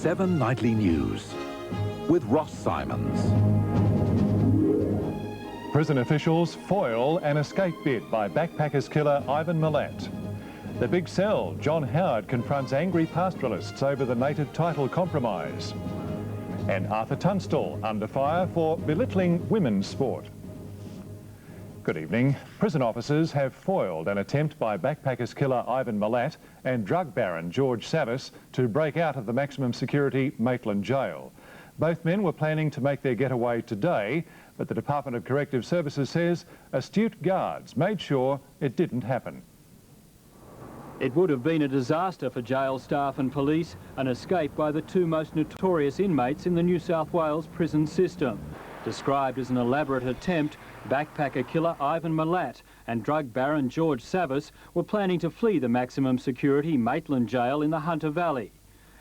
7 Nightly News with Ross Symonds. Prison officials foil an escape bid by backpackers killer Ivan Milat. The big cell, John Howard confronts angry pastoralists over the native title compromise. And Arthur Tunstall under fire for belittling women's sport. Good evening. Prison officers have foiled an attempt by backpackers killer Ivan Milat and drug baron George Savvis to break out of the maximum security Maitland jail. Both men were planning to make their getaway today, but the Department of Corrective Services says astute guards made sure it didn't happen. It would have been a disaster for jail staff and police, an escape by the two most notorious inmates in the New South Wales prison system. Described as an elaborate attempt, backpacker killer Ivan Milat and drug baron George Savvis were planning to flee the maximum security Maitland jail in the Hunter Valley.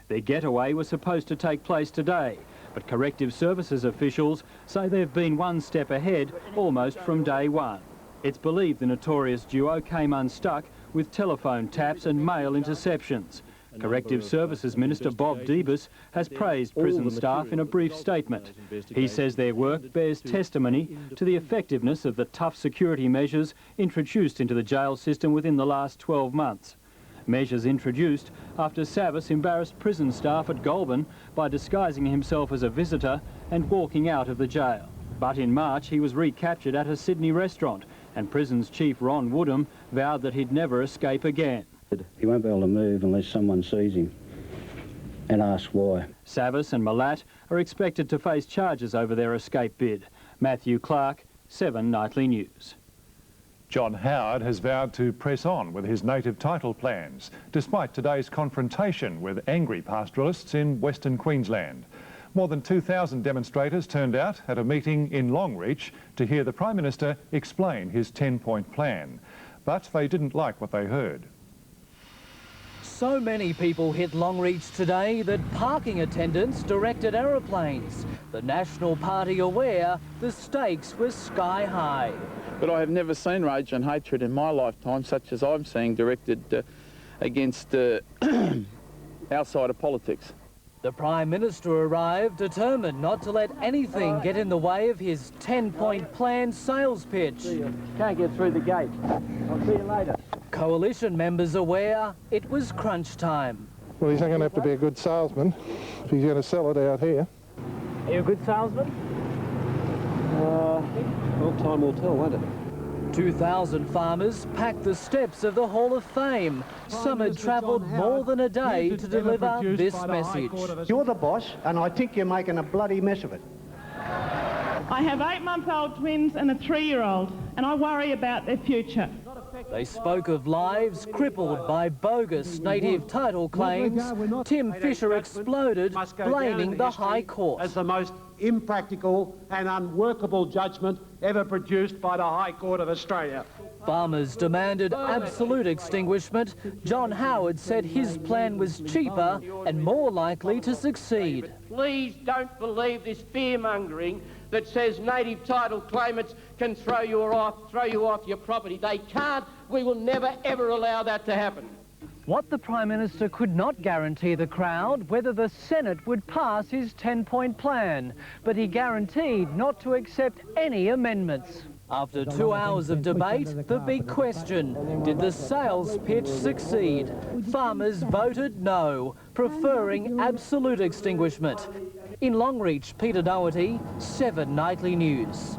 Their getaway was supposed to take place today, but Corrective Services officials say they've been one step ahead almost from day one. It's believed the notorious duo came unstuck with telephone taps and mail interceptions. Corrective Services Minister Bob Digby has praised prison staff in a brief statement. He says their work bears testimony to the effectiveness of the tough security measures introduced into the jail system within the last 12 months. Measures introduced after Savvis embarrassed prison staff at Goulburn by disguising himself as a visitor and walking out of the jail. But in March he was recaptured at a Sydney restaurant, and prison's chief Ron Woodham vowed that he'd never escape again. He won't be able to move unless someone sees him and asks why. Savvis and Milat are expected to face charges over their escape bid. Matthew Clark, 7 Nightly News. John Howard has vowed to press on with his native title plans, despite today's confrontation with angry pastoralists in Western Queensland. More than 2,000 demonstrators turned out at a meeting in Longreach to hear the Prime Minister explain his 10-point plan. But they didn't like what they heard. So many people hit Longreach today that parking attendants directed aeroplanes. The National Party aware the stakes were sky high. But I have never seen rage and hatred in my lifetime such as I'm seeing directed against our side of politics. The Prime Minister arrived determined not to let anything get in the way of his 10-point plan sales pitch. Can't get through the gate. I'll see you later. Coalition members aware it was crunch time. Well, he's not going to have to be a good salesman if he's going to sell it out here. Are you a good salesman? Well, time will tell, won't it? 2,000 farmers packed the steps of the Hall of Fame. Some had travelled more than a day to deliver this message. You're the boss, and I think you're making a bloody mess of it. I have 8-month-old twins and a 3-year-old, and I worry about their future. They spoke of lives crippled by bogus native title claims. Tim Fisher exploded, blaming the High Court. As the most impractical and unworkable judgment ever produced by the High Court of Australia. Farmers demanded absolute extinguishment. John Howard said his plan was cheaper and more likely to succeed. Please don't believe this fear-mongering that says native title claimants can throw you off your property. They can't. We will never, ever allow that to happen. What the Prime Minister could not guarantee the crowd whether the Senate would pass his 10-point plan, but he guaranteed not to accept any amendments. After 2 hours of debate, the big question, did the sales pitch succeed? Farmers voted no, preferring absolute extinguishment. In Longreach, Peter Doherty, 7 Nightly News.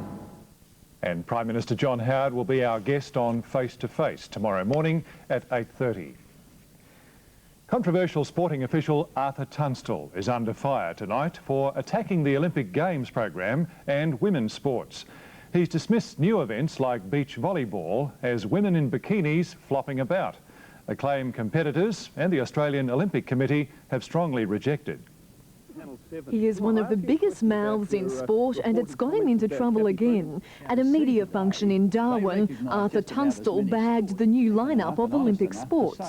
And Prime Minister John Howard will be our guest on Face to Face tomorrow morning at 8:30. Controversial sporting official Arthur Tunstall is under fire tonight for attacking the Olympic Games program and women's sports. He's dismissed new events like beach volleyball as women in bikinis flopping about. Acclaimed competitors and the Australian Olympic Committee have strongly rejected. He is one of the biggest mouths in sport, and it's got him into trouble again. At a media function in Darwin, Arthur Tunstall bagged the new lineup of Olympic sports.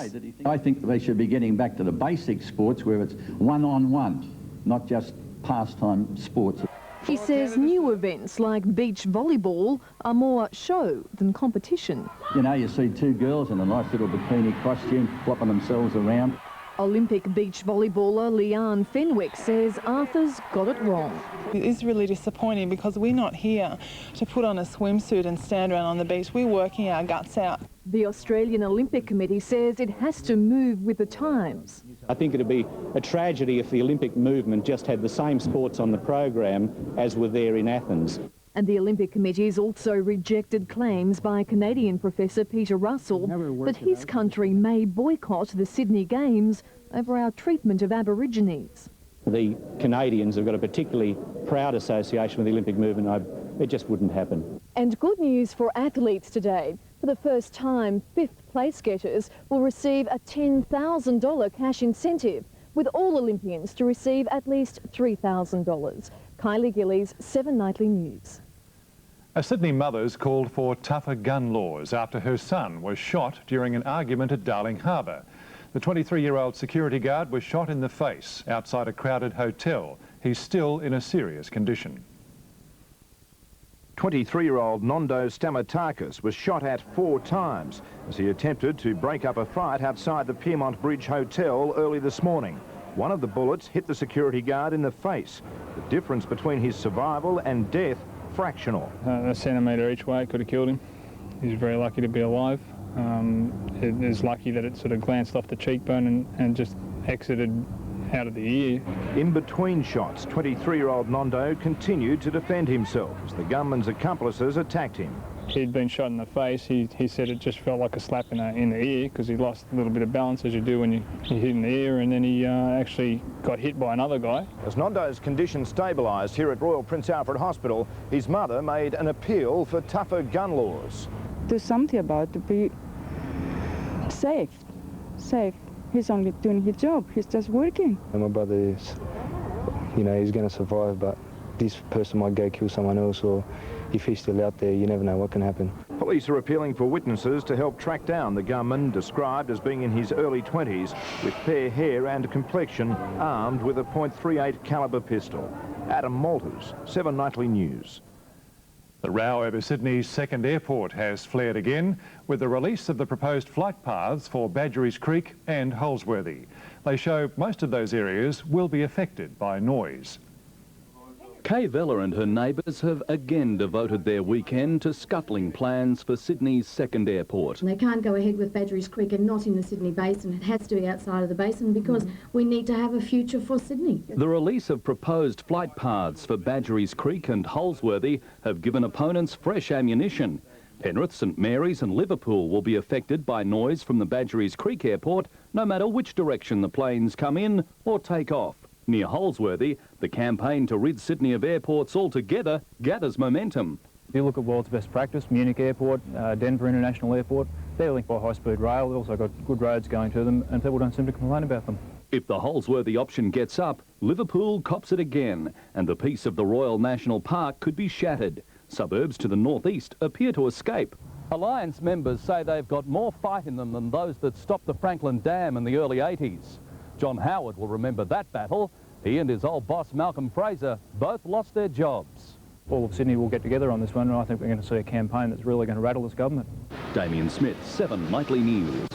I think they should be getting back to the basic sports where it's one-on-one, not just pastime sports. He says new events like beach volleyball are more show than competition. You know, you see two girls in a nice little bikini costume flopping themselves around. Olympic beach volleyballer Leanne Fenwick says Arthur's got it wrong. It is really disappointing because we're not here to put on a swimsuit and stand around on the beach. We're working our guts out. The Australian Olympic Committee says it has to move with the times. I think it'd be a tragedy if the Olympic movement just had the same sports on the program as were there in Athens. And the Olympic Committee's also rejected claims by Canadian Professor Peter Russell that his country may boycott the Sydney Games over our treatment of Aborigines. The Canadians have got a particularly proud association with the Olympic movement. It just wouldn't happen. And good news for athletes today. For the first time, fifth place getters will receive a $10,000 cash incentive, with all Olympians to receive at least $3,000. Kylie Gillies, 7 Nightly News. A Sydney mother's called for tougher gun laws after her son was shot during an argument at Darling Harbour. The 23-year-old security guard was shot in the face outside a crowded hotel. He's still in a serious condition. 23-year-old Nondo Stamatakis was shot at 4 times as he attempted to break up a fight outside the Piermont Bridge Hotel early this morning. One of the bullets hit the security guard in the face. The difference between his survival and death fractional. A centimetre each way could have killed him. He's very lucky to be alive. It is lucky that it sort of glanced off the cheekbone and just exited out of the ear. In between shots, 23-year-old Nondo continued to defend himself as the gunman's accomplices attacked him. He'd been shot in the face. He said it just felt like a slap in the ear because he lost a little bit of balance, as you do when you hit in the ear, and then he actually got hit by another guy. As Nondo's condition stabilised here at Royal Prince Alfred Hospital, his mother made an appeal for tougher gun laws. Do something about it to be safe. He's only doing his job. He's just working. And my brother is, he's going to survive, but this person might go kill someone else, or if he's still out there, you never know what can happen. Police are appealing for witnesses to help track down the gunman, described as being in his early 20s, with fair hair and complexion, armed with a .38 caliber pistol. Adam Malters, 7 Nightly News. The row over Sydney's second airport has flared again with the release of the proposed flight paths for Badgerys Creek and Holsworthy. They show most of those areas will be affected by noise. Kay Vella and her neighbours have again devoted their weekend to scuttling plans for Sydney's second airport. They can't go ahead with Badgerys Creek and not in the Sydney Basin. It has to be outside of the basin because we need to have a future for Sydney. The release of proposed flight paths for Badgerys Creek and Holsworthy have given opponents fresh ammunition. Penrith, St Mary's and Liverpool will be affected by noise from the Badgerys Creek airport, no matter which direction the planes come in or take off. Near Holsworthy, the campaign to rid Sydney of airports altogether gathers momentum. If you look at world's best practice, Munich Airport, Denver International Airport, they're linked by high-speed rail. They've also got good roads going to them, and people don't seem to complain about them. If the Holsworthy option gets up, Liverpool cops it again, and the peace of the Royal National Park could be shattered. Suburbs to the northeast appear to escape. Alliance members say they've got more fight in them than those that stopped the Franklin Dam in the early 80s. John Howard will remember that battle. He and his old boss, Malcolm Fraser, both lost their jobs. All of Sydney will get together on this one, and I think we're going to see a campaign that's really going to rattle this government. Damien Smith, 7 Nightly News.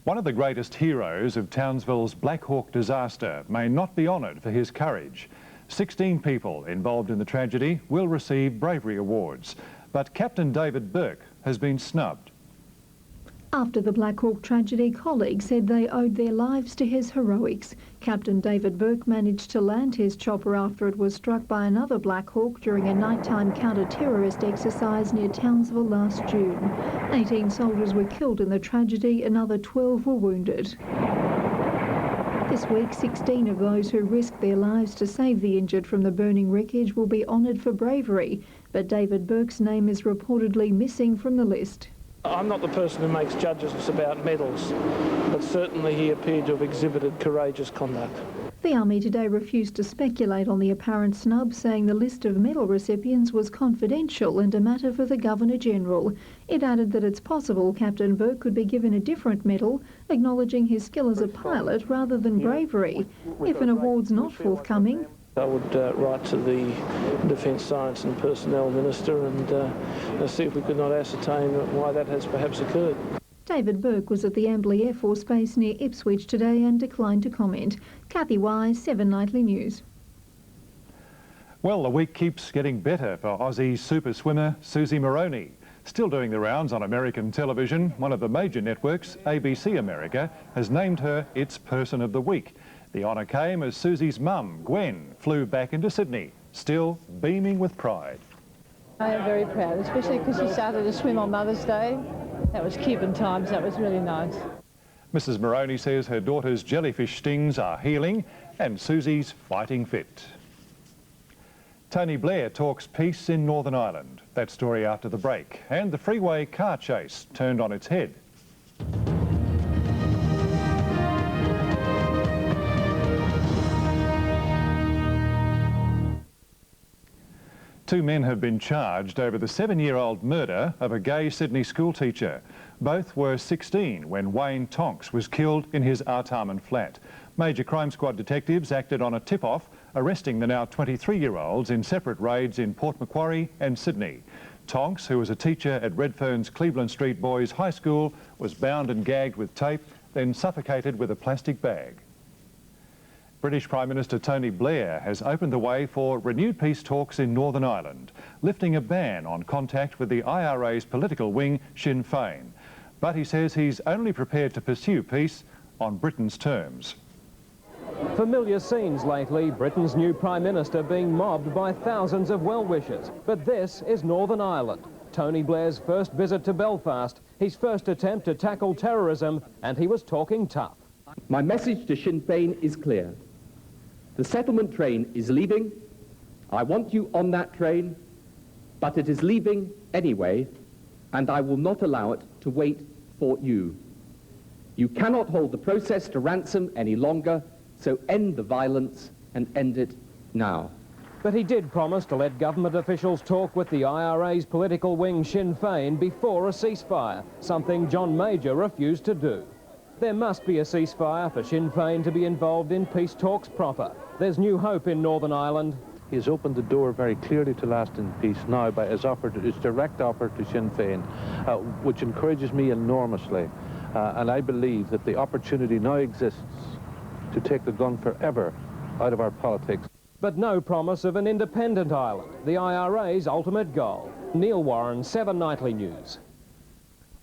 One of the greatest heroes of Townsville's Black Hawk disaster may not be honoured for his courage. 16 people involved in the tragedy will receive bravery awards, but Captain David Burke has been snubbed. After the Black Hawk tragedy, colleagues said they owed their lives to his heroics. Captain David Burke managed to land his chopper after it was struck by another Black Hawk during a nighttime counter-terrorist exercise near Townsville last June. 18 soldiers were killed in the tragedy, another 12 were wounded. This week, 16 of those who risked their lives to save the injured from the burning wreckage will be honoured for bravery, but David Burke's name is reportedly missing from the list. I'm not the person who makes judgments about medals, but certainly he appeared to have exhibited courageous conduct. The Army today refused to speculate on the apparent snub, saying the list of medal recipients was confidential and a matter for the Governor-General. It added that it's possible Captain Burke could be given a different medal, acknowledging his skill as a pilot rather than bravery. If an award's not forthcoming, I would write to the Defence Science and Personnel Minister and see if we could not ascertain why that has perhaps occurred. David Burke was at the Ambley Air Force Base near Ipswich today and declined to comment. Kathy Wise, 7 Nightly News. Well, the week keeps getting better for Aussie super swimmer Susie Moroney. Still doing the rounds on American television, one of the major networks, ABC America, has named her its Person of the Week. The honour came as Susie's mum, Gwen, flew back into Sydney, still beaming with pride. I am very proud, especially because she started to swim on Mother's Day. That was Cuban times, that was really nice. Mrs Moroney says her daughter's jellyfish stings are healing and Susie's fighting fit. Tony Blair talks peace in Northern Ireland. That story after the break. And the freeway car chase turned on its head. Two men have been charged over the 7-year-old murder of a gay Sydney schoolteacher. Both were 16 when Wayne Tonks was killed in his Artarmon flat. Major Crime Squad detectives acted on a tip-off, arresting the now 23-year-olds in separate raids in Port Macquarie and Sydney. Tonks, who was a teacher at Redfern's Cleveland Street Boys High School, was bound and gagged with tape, then suffocated with a plastic bag. British Prime Minister Tony Blair has opened the way for renewed peace talks in Northern Ireland, lifting a ban on contact with the IRA's political wing, Sinn Féin. But he says he's only prepared to pursue peace on Britain's terms. Familiar scenes lately, Britain's new Prime Minister being mobbed by thousands of well-wishers. But this is Northern Ireland. Tony Blair's first visit to Belfast, his first attempt to tackle terrorism, and he was talking tough. My message to Sinn Féin is clear. The settlement train is leaving. I want you on that train, but it is leaving anyway, and I will not allow it to wait for you. You cannot hold the process to ransom any longer, so end the violence and end it now. But he did promise to let government officials talk with the IRA's political wing Sinn Féin before a ceasefire, something John Major refused to do. There must be a ceasefire for Sinn Féin to be involved in peace talks proper. There's new hope in Northern Ireland. He has opened the door very clearly to lasting peace now by his direct offer to Sinn Féin, which encourages me enormously. And I believe that the opportunity now exists to take the gun forever out of our politics. But no promise of an independent Ireland, the IRA's ultimate goal. Neil Warren, 7 Nightly News.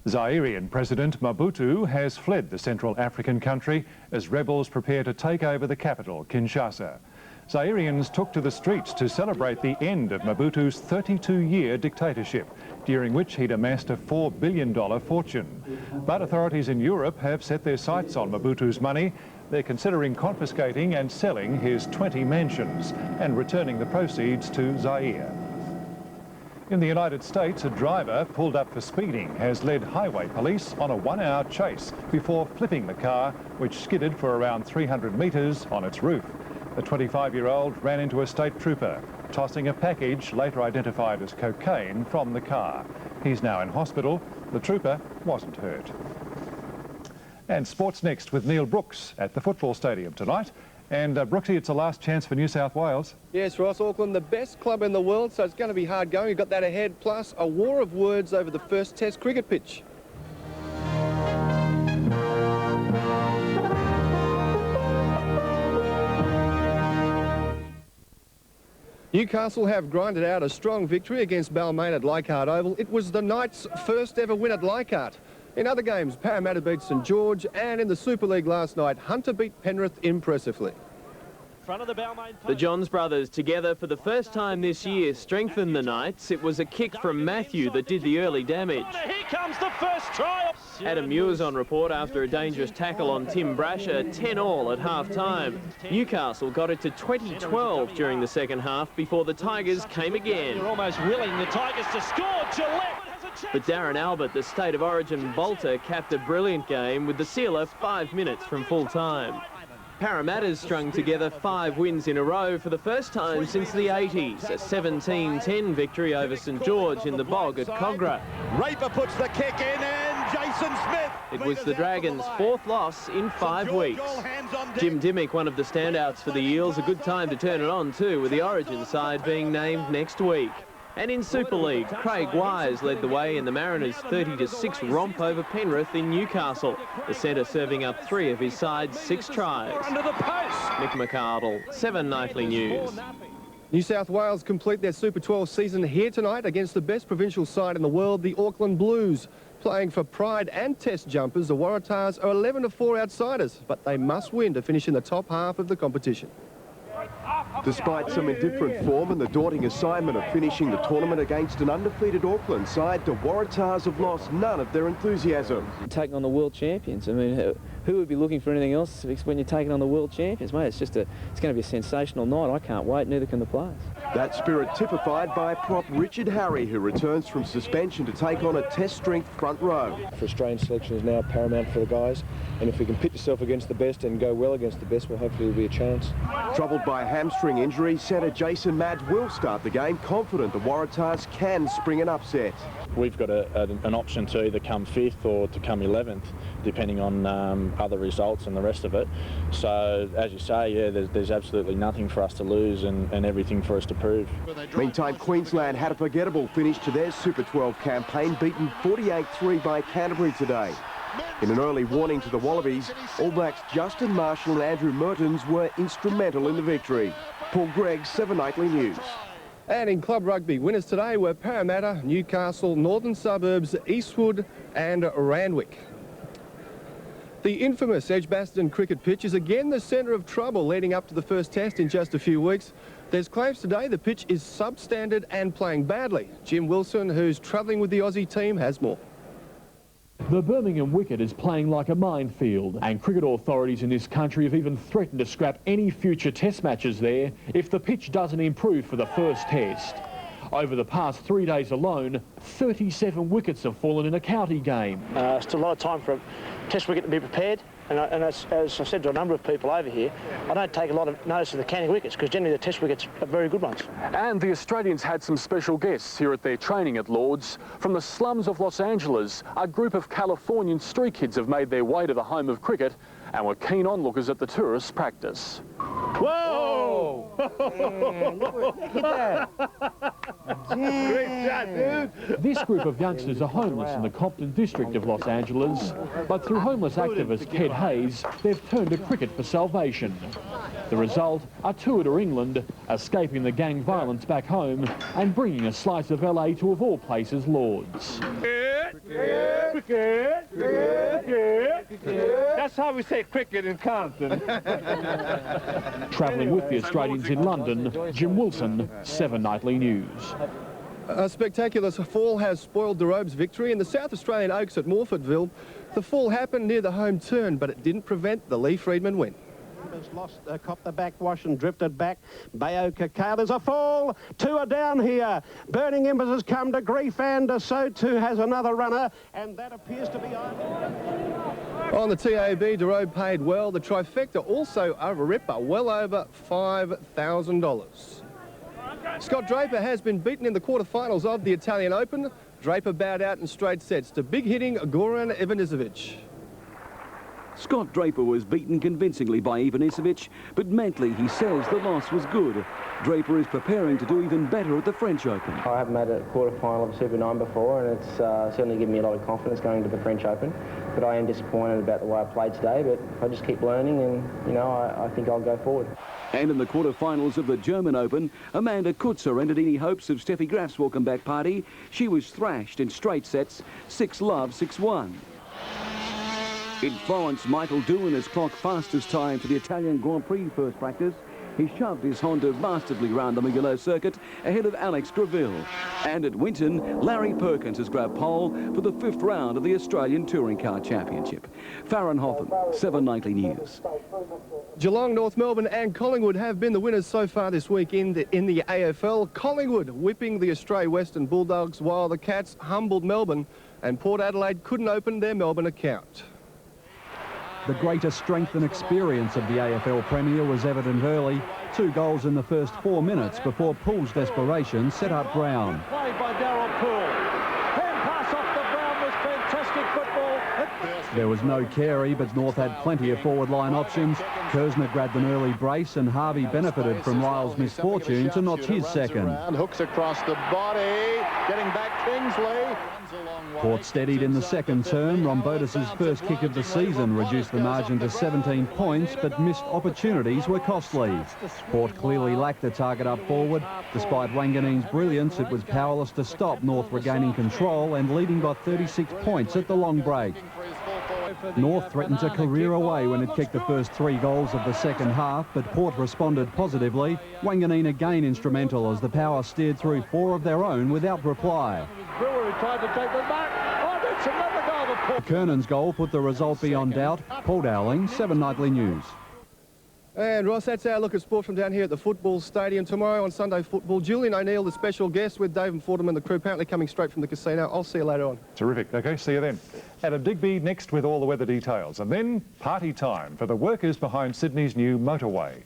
Zairian President Mobutu has fled the Central African country as rebels prepare to take over the capital, Kinshasa. Zairians took to the streets to celebrate the end of Mobutu's 32-year dictatorship, during which he'd amassed a $4 billion fortune. But authorities in Europe have set their sights on Mobutu's money. They're considering confiscating and selling his 20 mansions and returning the proceeds to Zaire. In the United States, a driver pulled up for speeding has led highway police on a 1-hour chase before flipping the car, which skidded for around 300 metres on its roof. The 25-year-old ran into a state trooper, tossing a package later identified as cocaine from the car. He's now in hospital. The trooper wasn't hurt. And sports next with Neil Brooks at the football stadium tonight. And Brooksy, it's a last chance for New South Wales. Yes, Ross, Auckland, the best club in the world, so it's going to be hard going. You've got that ahead, plus a war of words over the first Test cricket pitch. Newcastle have grinded out a strong victory against Balmain at Leichhardt Oval. It was the Knights' first ever win at Leichhardt. In other games, Parramatta beat St George, and in the Super League last night, Hunter beat Penrith impressively. The Johns brothers, together for the first time this year, strengthened the Knights. It was a kick from Matthew that did the early damage. Here comes the first try. Adam Muir's on report after a dangerous tackle on Tim Brasher, 10-all at half-time. Newcastle got it to 20-12 during the second half before the Tigers came again. They're almost willing the Tigers to score. Gillette. But Darren Albert, the State of Origin bolter, capped a brilliant game with the sealer 5 minutes from full time. Parramatta's strung together 5 wins in a row for the first time since the 80s. A 17-10 victory over St George in the bog at Cogra. Raper puts the kick in and Jason Smith. It was the Dragons' 4th loss in 5 weeks. Jim Dimmick, one of the standouts for the Eels, a good time to turn it on too, with the Origin side being named next week. And in Super League, Craig Wise led the way in the Mariners' 30-6 romp over Penrith in Newcastle. The centre serving up 3 of his side's 6 tries. Under the post. Nick McArdle, 7 Nightly News. New South Wales complete their Super 12 season here tonight against the best provincial side in the world, the Auckland Blues. Playing for pride and test jumpers, the Waratahs are 11-4 outsiders, but they must win to finish in the top half of the competition. Despite some indifferent form and the daunting assignment of finishing the tournament against an undefeated Auckland side, the Waratahs have lost none of their enthusiasm. Taking on the world champions, I mean, who would be looking for anything else when you're taking on the world champions, mate? It's going to be a sensational night. I can't wait, neither can the players. That spirit typified by prop Richard Harry, who returns from suspension to take on a test-strength front row. For Australian selection is now paramount for the guys, and if we can pit yourself against the best and go well against the best, well, hopefully there'll be a chance. Troubled by a hamstring injury, centre Jason Madds will start the game, confident the Waratahs can spring an upset. We've got an option to either come 5th or to come 11th, depending on other results and the rest of it. So, as you say, yeah, there's absolutely nothing for us to lose and everything for us to prove. Meantime, Queensland had a forgettable finish to their Super 12 campaign, beaten 48-3 by Canterbury today. In an early warning to the Wallabies, All Blacks Justin Marshall and Andrew Mertens were instrumental in the victory. Paul Gregg, 7 Nightly News. And in club rugby, winners today were Parramatta, Newcastle, Northern Suburbs, Eastwood and Randwick. The infamous Edgbaston cricket pitch is again the centre of trouble leading up to the first test in just a few weeks. There's claims today the pitch is substandard and playing badly. Jim Wilson, who's travelling with the Aussie team, has more. The Birmingham wicket is playing like a minefield, and cricket authorities in this country have even threatened to scrap any future test matches there if the pitch doesn't improve for the first test. Over the past 3 days alone, 37 wickets have fallen in a county game. Still a lot of time for a test wicket to be prepared, and as I've said to a number of people over here, I don't take a lot of notice of the county wickets because generally the test wickets are very good ones. And the Australians had some special guests here at their training at Lord's. From the slums of Los Angeles, a group of Californian street kids have made their way to the home of cricket and were keen onlookers at the tourists' practice. Whoa! Look at that! Great shot, dude! This group of youngsters are homeless in the Compton district of Los Angeles, but through homeless activist Ked Hayes, they've turned to cricket for salvation. The result, a tour to England, escaping the gang violence back home and bringing a slice of LA to, of all places, Lord's. Cricket! That's how we say cricket in Compton. Travelling with the Australians in London, Jim Wilson, 7 Nightly News. A spectacular fall has spoiled the Robes' victory in the South Australian Oaks at Morfordville. The fall happened near the home turn, but it didn't prevent the Lee Freedman win. Lost, copped the backwash and drifted back. Bayo Kakar, there's a fall. 2 are down here. Burning Embers has come to grief, and so too has another runner, and that appears to be over. On the TAB, DeRobe paid well. The trifecta also over ripper, well over $5,000. Scott Draper has been beaten in the quarterfinals of the Italian Open. Draper bowed out in straight sets to big-hitting Goran Ivanisevic. Scott Draper was beaten convincingly by Ivanisevic, but mentally he says the loss was good. Draper is preparing to do even better at the French Open. I haven't made a quarter-final of Super 9 before, and it's certainly given me a lot of confidence going to the French Open. But I am disappointed about the way I played today, but I just keep learning, and, you know, I think I'll go forward. And in the quarterfinals of the German Open, Amanda Kutzer ended any hopes of Steffi Graf's welcome-back party. She was thrashed in straight sets, 6-love, 6-1. In Florence, Michael Doohan has clocked fastest time for the Italian Grand Prix first practice. He shoved his Honda masterfully round the Mugello circuit ahead of Alex Greville. And at Winton, Larry Perkins has grabbed pole for the 5th round of the Australian Touring Car Championship. Farron Hotham, 7 Nightly News. Geelong, North Melbourne and Collingwood have been the winners so far this week in the AFL. Collingwood whipping the Australia Western Bulldogs, while the Cats humbled Melbourne, and Port Adelaide couldn't open their Melbourne account. The greater strength and experience of the AFL Premier was evident early. 2 goals in the first 4 minutes before Poole's desperation set up Brown. Played by Darryl Poole. Hand pass off the Brown was fantastic football. There was no carry, but North had plenty of forward line options. Kersner grabbed an early brace and Harvey benefited from Lyle's misfortune to notch his second. Hooks across the body, getting back Kingsley. Port steadied in the second term. Rombotis's first kick of the season reduced the margin to 17 points, but missed opportunities were costly. Port clearly lacked the target up forward. Despite Wanganeen's brilliance, it was powerless to stop North regaining control and leading by 36 points at the long break. North threatened to career away when it kicked the first 3 goals of the second half, but Port responded positively. Wanganeen again instrumental as the Power steered through 4 of their own without reply. Brewer tried to take them back. Oh, that's another goal for Port. Kernan's goal put the result beyond doubt. Paul Dowling, 7 Nightly News. And Ross, that's our look at sport from down here at the football stadium. Tomorrow on Sunday Football, Julian O'Neill, the special guest, with Dave and Fordham and the crew, apparently coming straight from the casino. I'll see you later on. Terrific. OK, see you then. Adam Digby next with all the weather details. And then party time for the workers behind Sydney's new motorway.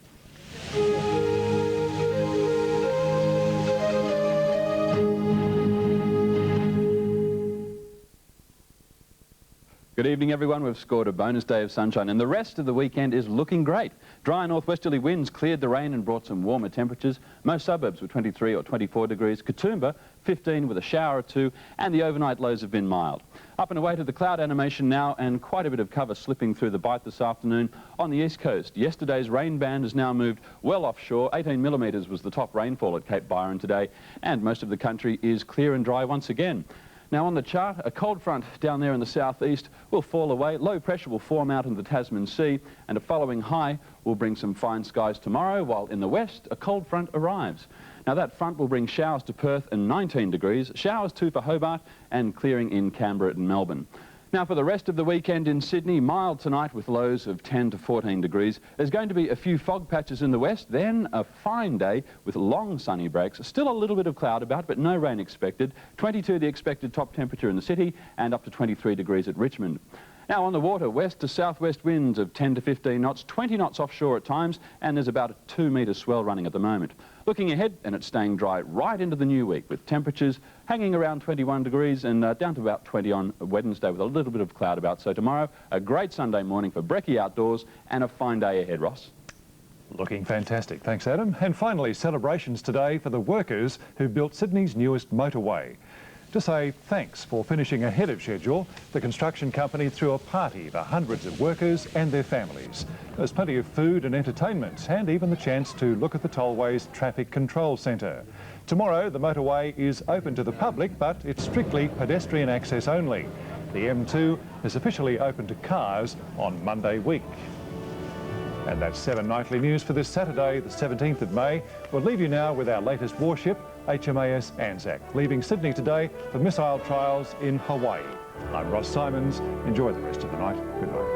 Good evening, everyone. We've scored a bonus day of sunshine, and the rest of the weekend is looking great. Dry northwesterly winds cleared the rain and brought some warmer temperatures. Most suburbs were 23 or 24 degrees. Katoomba, 15 with a shower or 2, and the overnight lows have been mild. Up and away to the cloud animation now, and quite a bit of cover slipping through the bight this afternoon on the east coast. Yesterday's rain band has now moved well offshore. 18 millimetres was the top rainfall at Cape Byron today, and most of the country is clear and dry once again. Now on the chart, a cold front down there in the southeast will fall away. Low pressure will form out in the Tasman Sea, and a following high will bring some fine skies tomorrow, while in the west a cold front arrives. Now that front will bring showers to Perth and 19 degrees, showers too for Hobart, and clearing in Canberra and Melbourne. Now for the rest of the weekend in Sydney, mild tonight with lows of 10 to 14 degrees. There's going to be a few fog patches in the west, then a fine day with long sunny breaks. Still a little bit of cloud about, but no rain expected. 22 the expected top temperature in the city, and up to 23 degrees at Richmond. Now on the water, west to southwest winds of 10 to 15 knots, 20 knots offshore at times, and there's about a 2-metre swell running at the moment. Looking ahead, and it's staying dry right into the new week, with temperatures hanging around 21 degrees and down to about 20 on Wednesday with a little bit of cloud about. So tomorrow, a great Sunday morning for brekkie outdoors and a fine day ahead, Ross. Looking fantastic. Thanks, Adam. And finally, celebrations today for the workers who built Sydney's newest motorway. To say thanks for finishing ahead of schedule, the construction company threw a party for hundreds of workers and their families. There's plenty of food and entertainment, and even the chance to look at the Tollway's traffic control centre. Tomorrow, the motorway is open to the public, but it's strictly pedestrian access only. The M2 is officially open to cars on Monday week. And that's 7 Nightly News for this Saturday, the 17th of May. We'll leave you now with our latest warship, HMAS Anzac, leaving Sydney today for missile trials in Hawaii. I'm Ross Symonds. Enjoy the rest of the night. Good night.